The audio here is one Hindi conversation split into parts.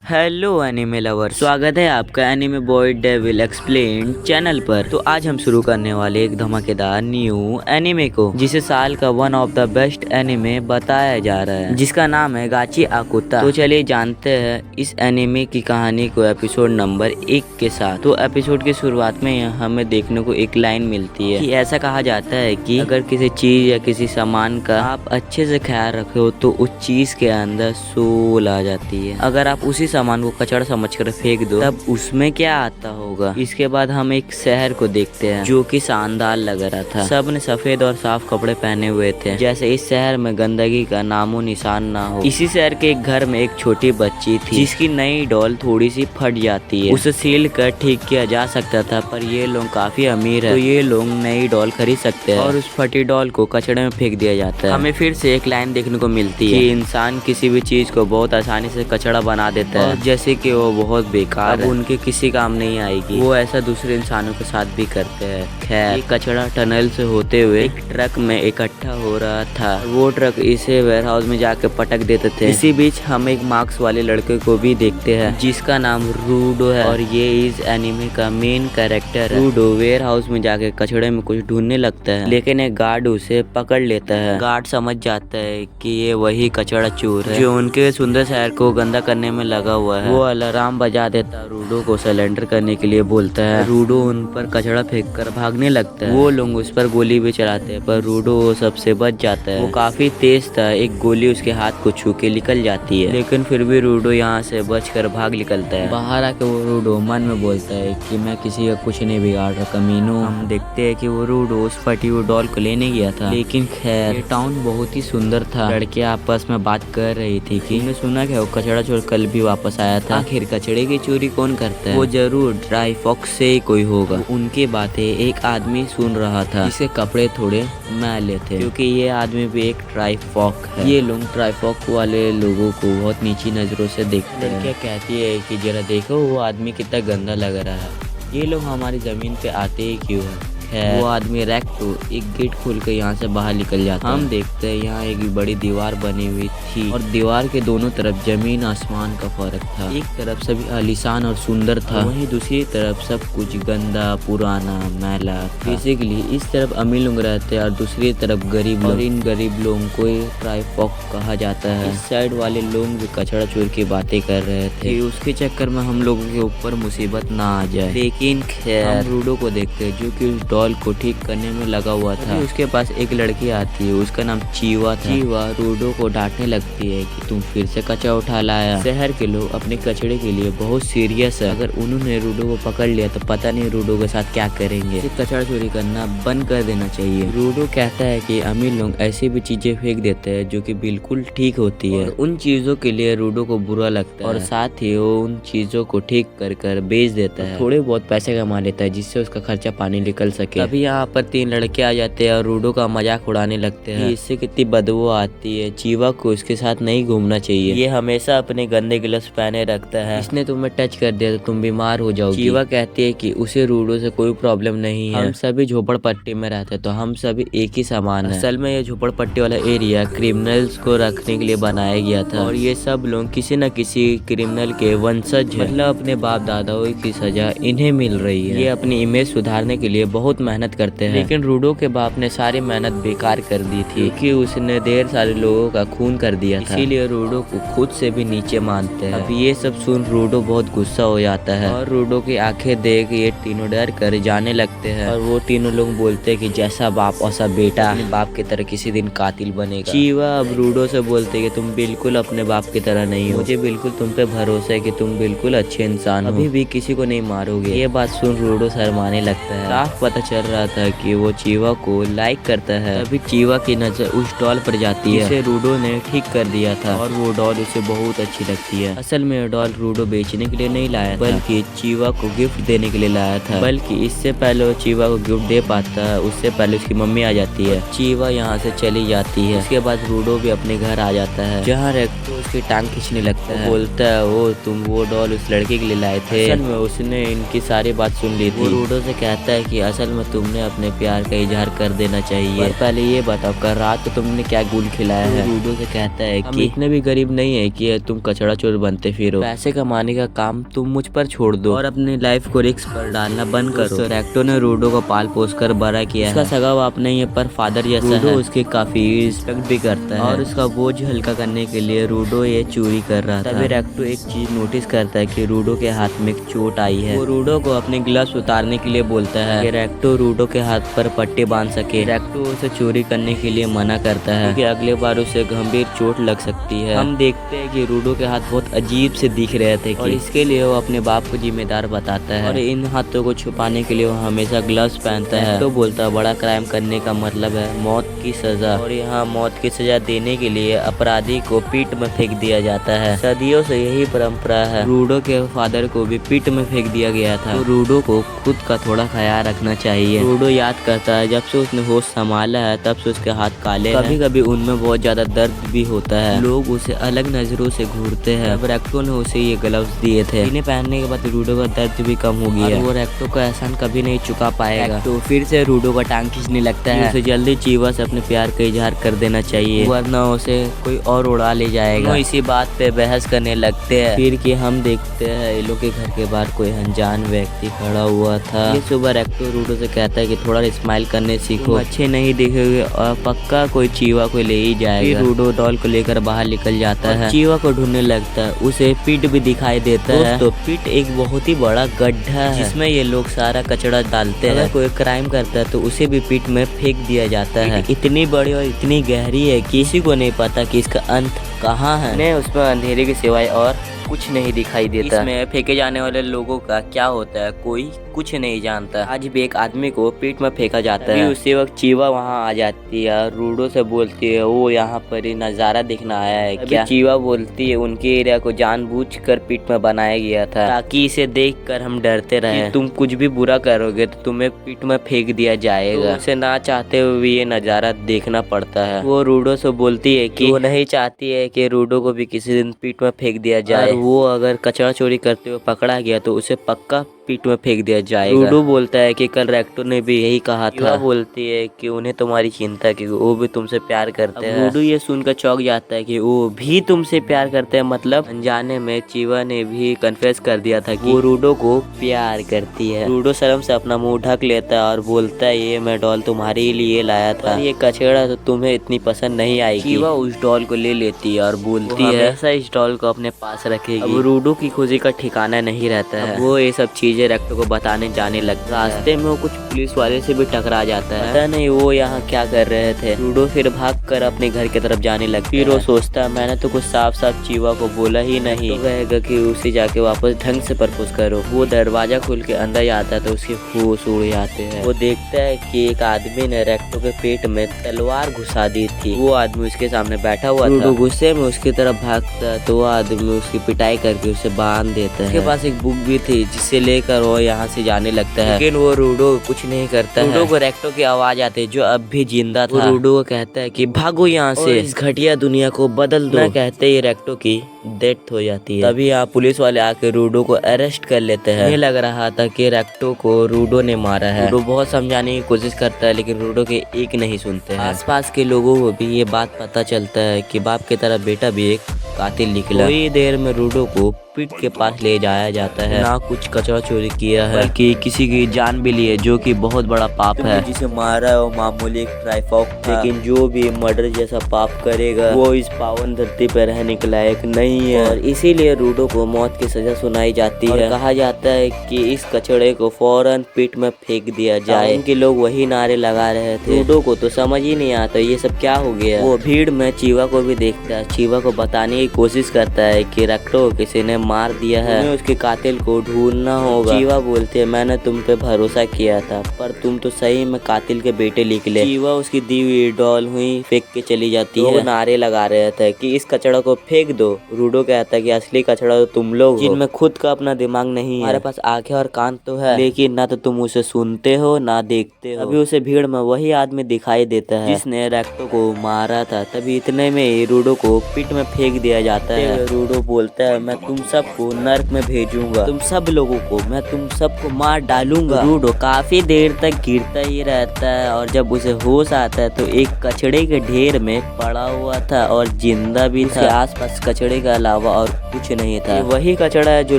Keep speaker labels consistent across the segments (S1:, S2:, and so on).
S1: हेलो एनिमे लवर, स्वागत है आपका anime boy devil explain channel पर। तो आज हम शुरू करने वाले एक धमाकेदार न्यू एनिमे को, जिसे साल का one of the best anime बताया जा रहा है, जिसका नाम है गाची आकुता। तो चलिए जानते हैं इस एनिमे की कहानी को एपिसोड नंबर 1 के साथ। तो एपिसोड की शुरुआत में हमें देखने को एक लाइन मिलती है कि ऐसा कहा जाता है कि अगर किसी चीज या किसी सामान का आप अच्छे से ख्याल रखो तो उस चीज के अंदर सोल आ जाती है। अगर आप उसी सामान को कचरा समझकर फेंक दो तब उसमें क्या आता होगा। इसके बाद हम एक शहर को देखते हैं जो कि शानदार लग रहा था। सब ने सफेद और साफ कपड़े पहने हुए थे, जैसे इस शहर में गंदगी का नामो निशान ना हो। इसी शहर के एक घर में एक छोटी बच्ची थी जिसकी नई डॉल थोड़ी सी फट जाती है। उसे सील कर ठीक किया जा सकता था, पर ये लोग काफी अमीर है तो ये लोग नई डॉल खरीद सकते हैं और उस फटी डॉल को कचड़े में फेंक दिया जाता है। हमें फिर से एक लाइन देखने को मिलती है कि इंसान किसी भी चीज को बहुत आसानी से कचड़ा बना देता है, जैसे कि वो बहुत बेकार है, उनके किसी काम नहीं आएगी। वो ऐसा दूसरे इंसानों के साथ भी करते हैं। खैर, कचड़ा टनल से होते हुए एक ट्रक में इकट्ठा हो रहा था। वो ट्रक इसे वेयरहाउस में जाकर पटक देते थे। इसी बीच हम एक मार्क्स वाले लड़के को भी देखते हैं जिसका नाम रूडो है और ये इस एनिमे का मेन कैरेक्टर है। रूडो वेयरहाउस में जाके कचड़े में कुछ ढूंढने लगता है, लेकिन एक गार्ड उसे पकड़ लेता है। गार्ड समझ जाता है कि ये वही कचड़ा चोर है जो उनके सुंदर शहर को गंदा करने में लगा हुआ है। वो अलार्म बजा देता है, रूडो को सरेंडर करने के लिए बोलता है। रूडो उन पर कचड़ा फेंक कर भागने लगता है। वो लोग उस पर गोली भी चलाते हैं, पर रूडो सबसे बच जाता है। वो काफी तेज था, एक गोली उसके हाथ को छू के निकल जाती है, लेकिन फिर भी रूडो यहाँ से बचकर भाग निकलता है। बाहर आके वो रूडो मन में बोलता है कि मैं किसी का कुछ नहीं बिगाड़ रहा कमीनों। हम देखते हैं कि वो रूडो उस फटी हुई डॉल को लेने गया था, लेकिन खैर टाउन बहुत ही सुंदर था। लड़कियां आपस में बात कर रही थी कि मैंने सुना कि वो कचड़ा चोर कल भी वापस आया था। आखिर कचड़े की चोरी कौन करता है? वो जरूर ड्राई फॉक्स से ही कोई होगा। उनकी बातें एक आदमी सुन रहा था जिसके कपड़े थोड़े मैले थे, क्योंकि ये आदमी भी एक ड्राई फॉक है। ये लोग ड्राई फॉक वाले लोगों को बहुत नीची नजरों से देखते हैं। लड़कियां कहती है कि जरा देखो वो आदमी कितना गंदा लग रहा है, ये लोग हमारी जमीन पे आते ही क्यों है। वो आदमी रेक्टो एक गेट खोल कर यहाँ से बाहर निकल जाता है। हम देखते हैं यहाँ एक बड़ी दीवार बनी हुई थी और दीवार के दोनों तरफ जमीन आसमान का फर्क था। एक तरफ सभी आलीशान और सुंदर था, वहीं दूसरी तरफ सब कुछ गंदा पुराना मैला। बेसिकली इस तरफ अमीर लोग रहते हैं और दूसरी तरफ गरीब, और इन गरीब लोगों को ट्राइफॉक कहा जाता है। इस साइड वाले लोग भी कचड़ा चोर की बातें कर रहे थे, उसके चक्कर में हम लोगों के ऊपर मुसीबत ना आ जाए। लेकिन खैर हम रूडो को देखते हैं जो कि उस डॉल को ठीक करने में लगा हुआ था। उसके पास एक लड़की आती है, उसका नाम चीवा था। चीवा रूडो को डांटने लगती है कि तुम फिर से कचरा उठा लाया। शहर के लोग अपने कचड़े के लिए बहुत सीरियस है, अगर उन्होंने रूडो को पकड़ लिया तो पता नहीं रूडो के साथ क्या करेंगे। कचरा चोरी करना बंद कर देना चाहिए। रूडो कहता है कि अमीर लोग ऐसी भी चीजें फेंक देते हैं जो कि बिल्कुल ठीक होती है, और उन चीजों के लिए रूडो को बुरा लगता है और साथ ही वो उन चीजों को ठीक कर बेच देता है। थोड़े बहुत पैसे कमा लेता है जिससे उसका खर्चा पानी निकल सके। तभी यहाँ पर 3 लड़के आ जाते हैं और रूडो का मजाक उड़ाने लगते हैं। इससे कितनी बदबू आती है, चीवा को इसके साथ नहीं घूमना चाहिए, ये हमेशा अपने गंदे ग्लव्स पहने रखता है, इसने तुम्हें टच कर दिया तो तुम बीमार हो जाओगी। चीवा कहती है कि उसे रूडो से कोई प्रॉब्लम नहीं है, हम सभी झोपड़पट्टी में रहते तो हम सभी एक ही समान है। असल में ये झोपड़पट्टी वाला एरिया क्रिमिनल्स को रखने के लिए बनाया गया था और ये सब लोग किसी न किसी क्रिमिनल के वंशज है, मतलब अपने बाप दादाओं की सजा इन्हें मिल रही है। ये अपनी इमेज सुधारने के लिए बहुत मेहनत करते हैं, लेकिन रूडो के बाप ने सारी मेहनत बेकार कर दी थी क्योंकि उसने ढेर सारे लोगों का खून कर दिया था। इसीलिए रूडो को खुद से भी नीचे मानते हैं। अब ये सब सुन रूडो बहुत गुस्सा हो जाता है और रूडो की आंखें देख ये तीनों डर कर जाने लगते हैं और वो तीनों लोग बोलते हैं कि जैसा बाप वैसा बेटा, अपने बाप की तरह किसी दिन कातिल बनेगा। चीवा अब रूडो से बोलते कि तुम बिल्कुल अपने बाप की तरह नहीं हो, मुझे बिल्कुल तुम पे भरोसा है कि तुम बिल्कुल अच्छे इंसान हो, अभी भी किसी को नहीं मारोगे। ये बात सुन रूडो शर्माने लगता है। साफ पता चल रहा था कि वो चीवा को लाइक करता है। तभी चीवा की नजर उस डॉल पर जाती है जिसे रूडो ने ठीक कर दिया था और वो डॉल उसे बहुत अच्छी लगती है। असल में डॉल रूडो बेचने के लिए नहीं लाया बल्कि चीवा को गिफ्ट देने के लिए लाया था, बल्कि इससे पहले वो चीवा को गिफ्ट दे पाता है उससे पहले उसकी मम्मी आ जाती है। चीवा यहाँ से चली जाती है। उसके बाद रूडो भी अपने घर आ जाता है जहाँ रेक्टो उसकी टांग खींचने लगता है, बोलता है वो तुम वो डॉल उस लड़के के लिए लाए थे। असल में उसने इनकी सारी बात सुन ली थी। रूडो से कहता है कि असल में तुमने अपने प्यार का इजहार कर देना चाहिए। पर पहले ये बताओ कल रात को तुमने क्या गुल खिलाया है। रूडो से कहता है कि इतने भी गरीब नहीं है कि तुम कचड़ा चोर बनते फिरो। पैसे कमाने का काम तुम मुझ पर छोड़ दो और अपनी लाइफ को रिस्क पर डालना बंद करो। तो रेक्टो ने रूडो को पाल पोस कर बड़ा किया है। उसका सगा बाप नहीं है पर फादर जैसा है। उसकी काफी रिस्पेक्ट भी करता है और उसका बोझ हल्का करने के लिए रूडो ये चोरी कर रहा था। तभी रेक्टो एक चीज नोटिस करता है कि रूडो के हाथ में एक चोट आई है। वो रूडो को अपने ग्लव्स उतारने के लिए बोलता है कि रेक्टो रूडो के हाथ पर पट्टी बांध सके। रेक्टो उसे चोरी करने के लिए मना करता है क्योंकि अगले बार उसे गंभीर चोट लग सकती है। हम देखते हैं कि रूडो के हाथ बहुत अजीब से दिख रहे थे और इसके लिए वो अपने बाप को जिम्मेदार बताता है और इन हाथों को छुपाने के लिए वो हमेशा ग्लव्स पहनता है। तो बोलता है बड़ा क्राइम करने का मतलब है मौत की सजा और यहाँ मौत की सजा देने के लिए अपराधी को पीठ में फेंक दिया जाता है। सदियों से यही परंपरा है। रूडो के फादर को भी पीठ में फेंक दिया गया था। तो रूडो को खुद का थोड़ा ख्याल रखना चाहिए। रूडो याद करता है जब से उसने होश संभाला है तब से उसके हाथ काले हैं। कभी कभी उनमें बहुत ज्यादा दर्द भी होता है। लोग उसे अलग नजरों से घूरते हैं। अब रेक्टो ने उसे ये ग्लव्स दिए थे। इन्हें पहनने के बाद रूडो का दर्द भी कम हो गया। वो रेक्टो का एहसान कभी नहीं चुका पाएगा। तो फिर से रूडो का टांग खींचने लगता है। उसे जल्दी चीवा से अपने प्यार का इजहार कर देना चाहिए वरना उसे कोई और उड़ा ले जाएगा। इसी बात पे बहस करने लगते हैं। फिर कि हम देखते हैं ये लोग के घर के बाहर कोई अनजान व्यक्ति खड़ा हुआ था। ये सुबह रेक्टो रूडो से कहता है कि थोड़ा स्माइल करने सीखो, अच्छे नहीं दिखोगे और पक्का कोई चीवा को ले ही जाएगा। फिर रूडो डॉल को लेकर बाहर निकल जाता है। चीवा को ढूंढने लगता है। उसे पीठ भी दिखाई देता है। तो पीठ एक बहुत ही बड़ा गड्ढा है जिसमें ये लोग सारा कचड़ा डालते हैं। अगर कोई क्राइम करता है तो उसे भी पीठ में फेंक दिया जाता है। इतनी बड़ी और इतनी गहरी है किसी को नहीं पता कि इसका अंत कहाँ है। उसमें अंधेरे के सिवाय और कुछ नहीं दिखाई देता। इसमें फेंके जाने वाले लोगों का क्या होता है कोई कुछ नहीं जानता। आज भी एक आदमी को पीठ में फेंका जाता है। उसी वक्त चीवा वहाँ आ जाती है। रूडो से बोलती है वो यहाँ पर ही नजारा देखना आया है क्या। चीवा बोलती है उनके एरिया को जानबूझकर पीठ में बनाया गया था ताकि इसे देखकर हम डरते रहे। तुम कुछ भी बुरा करोगे तो तुम्हें पीठ में फेंक दिया जाएगा। तो उसे ना चाहते हुए ये नजारा देखना पड़ता है। वो रूडो से बोलती है कि वो नहीं चाहती है कि रूडो को भी किसी दिन पीठ में फेंक दिया जाए। वो अगर कचरा चोरी करते हुए पकड़ा गया तो उसे पक्का पीठ में फेंक दिया जाएगा। रूडो बोलता है कि कल रेक्टो ने भी यही कहा था। बोलती है कि उन्हें तुम्हारी चिंता है कि वो भी तुमसे प्यार करते हैं। रूडो ये सुनकर चौंक जाता है कि वो भी तुमसे प्यार करते हैं। मतलब अनजाने में चीवा ने भी कन्फेस कर दिया था कि वो रूडो को प्यार करती है। रूडो शर्म से अपना मुंह ढक लेता है और बोलता है ये मैं डॉल तुम्हारे लिए लाया था। ये कचड़ा तो तुम्हें इतनी पसंद नहीं आएगी। चीवा उस डॉल को ले लेती है और बोलती है हमेशा इस डॉल को अपने पास रखेगी। अब रूडो की खुशी का ठिकाना नहीं रहता है। वो ये सब चीजें रेक्टो को बताने जाने लगता है। रास्ते में वो कुछ पुलिस वाले से भी टकरा जाता है। पता नहीं वो यहाँ क्या कर रहे थे। रूडो फिर भागकर अपने घर की तरफ जाने लगता है। फिर वो सोचता है मैंने तो कुछ साफ साफ चीवा को बोला ही नहीं। तो कहेगा कि उसे जाके वापस ढंग से प्रपोज करो। वो दरवाजा खोल के अंदर जाता है तो उसके होश उड़ जाते हैं। वो देखता है कि एक आदमी ने रेक्टो के पेट में तलवार घुसा दी थी। वो आदमी उसके सामने बैठा हुआ था। गुस्से में उसकी तरफ भागता है तो वो आदमी उसकी पिटाई करके उसे बांध देता है। उसके पास एक बुक भी थी जिसे लेकर वो यहाँ से जाने लगता है। लेकिन वो रूडो कुछ नहीं करता है। रूडो को रेक्टो की आवाज आती है जो अब भी जिंदा था। रूडो को कहता है कि भागो यहाँ से, इस घटिया दुनिया को बदल दो। कहते ही रेक्टो की डेथ हो जाती है। तभी यहाँ पुलिस वाले आके रूडो को अरेस्ट कर लेते हैं। उन्हें लग रहा था कि रेक्टो को रूडो ने मारा है। रूडो बहुत समझाने की कोशिश करता है लेकिन रूडो के एक नहीं सुनते हैं। आसपास के लोगों को भी ये बात पता चलता है कि बाप की तरह बेटा भी एक कातिल निकला। थोड़ी देर में रूडो को पीठ के पास ले जाया जाता है। ना कुछ कचरा चोरी किया है बल्कि किसी की जान भी ली है जो कि बहुत बड़ा पाप है। जिसे मारा है वो मामूली एक ट्राइफॉक था। लेकिन जो भी मर्डर जैसा पाप करेगा वो इस पावन धरती पर रहने के लायक नहीं है और इसीलिए रूडो को मौत की सजा सुनाई जाती है। कहा जाता है कि इस कचड़े को फौरन पीठ में फेंक दिया जाए। उनके लोग वही नारे लगा रहे थे। रूडो को तो समझ ही नहीं आता ये सब क्या हो गया। वो भीड़ में चीवा को भी देखता है। चीवा को बताने की कोशिश करता है कि रेक्टो किसी ने मार दिया है, तुम्हें उसके कातिल को ढूंढना होगा। चीवा बोलती है मैंने तुम पे भरोसा किया था पर तुम तो सही में कातिल के बेटे निकले। चीवा उसकी दी हुई डॉल हुई फेंक के चली जाती है। वो नारे लगा रहे थे कि इस कचड़ा को फेंक दो। रूडो कहता है कि असली कचड़ा तो तुम लोग जिनमें खुद का अपना दिमाग नहीं है। हमारे पास आंखें और कान तो है लेकिन ना तो तुम उसे सुनते हो ना देखते हो। अभी उसे भीड़ में वही आदमी दिखाई देता है जिसने रेक्टो को मारा था। तभी इतने में रूडो को पीठ में फेंक दिया जाता है। रूडो बोलता है मैं तुम सबको नर्क में भेजूंगा, तुम सब लोगों को मैं तुम सबको मार डालूंगा। रूडो काफी देर तक गिरता ही रहता है और जब उसे होश आता है तो एक कचड़े के ढेर में पड़ा हुआ था और जिंदा भी था। आसपास कचड़े के अलावा और कुछ नहीं था। वही कचड़ा है जो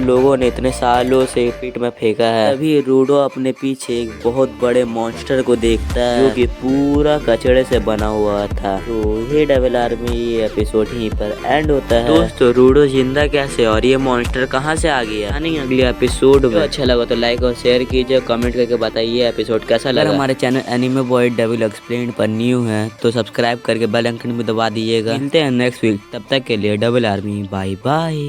S1: लोगों ने इतने सालों से पिट में फेंका है। तभी रूडो अपने पीछे एक बहुत बड़े मॉन्स्टर को देखता है जो कि पूरा कचड़े से बना हुआ था। तो ये डबल आर्मी ये एपिसोड यहीं पर एंड होता है। दोस्तों रूडो जिंदा कैसे और ये मॉन्स्टर कहाँ से आ गया यानी अगले एपिसोड में। अच्छा लगा तो लाइक और शेयर कीजिए, कमेंट करके बताइए एपिसोड कैसा लगा। हमारे channel anime boy devil explained पर न्यू है तो सब्सक्राइब करके बेल आइकन भी दबा दीजिएगा। मिलते हैं नेक्स्ट वीक, तब तक के लिए डबल आर्मी बाय बाय।